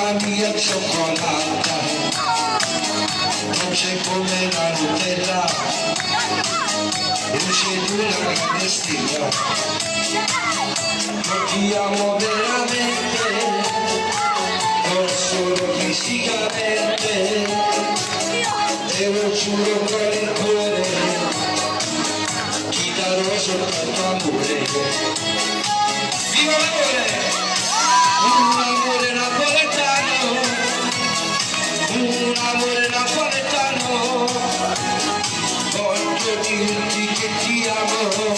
la mia cioccolata, non c'è come la Nutella, luce di una grande stella. Non ti amo veramente, non solo fisicamente, te lo giuro con il cuore, ti darò soltanto amore. Viva l'amore! Un amore napoletano, un amore napoletano, voglio dirti che ti amo,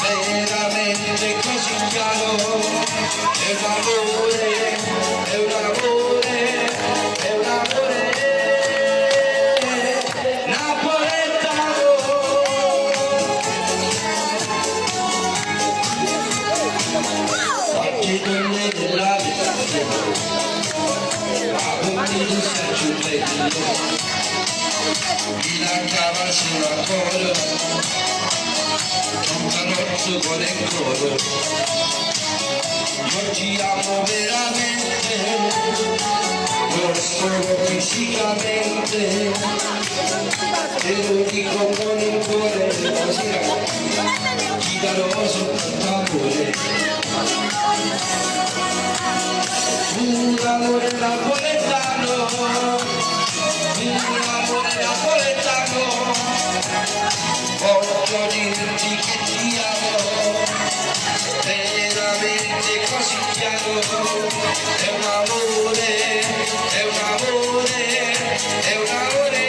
veramente così chiaro, è un amore, è un amore, è un amore napoletano. Oggi donne della vita, uomini di Sergio Bello, in cava sulla coda, un carrozzo con il coro. Io ti amo veramente, non solo fisicamente, te lo dico con il cuore, ti darò soltanto amore. Un amore napoletano, un amore napoletano, voglio dirti che ti amo, veramente così chiaro, è un amore, è un amore, è un amore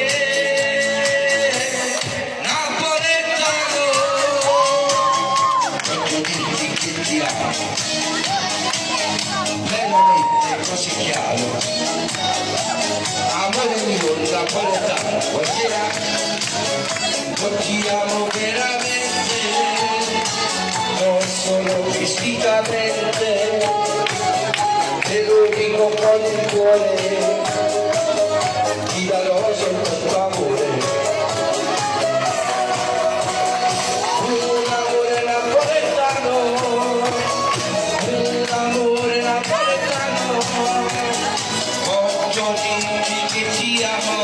napoletano, voglio dirti che ti amo. Veramente così chiaro, amore mio napoletano, buonasera, non ti amo veramente, non solo fisicamente, te lo dico con il cuore, ti darò soltanto amore. Un amore napoletano, voglio dirti che ti amo,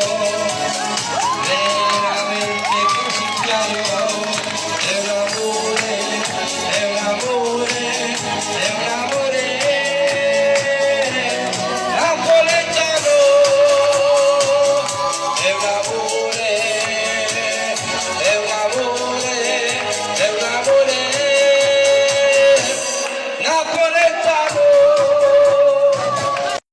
veramente così chiaro, è un amore, è un amore, è un amore napoletano, è un amore, è un amore, è un amore napoletano.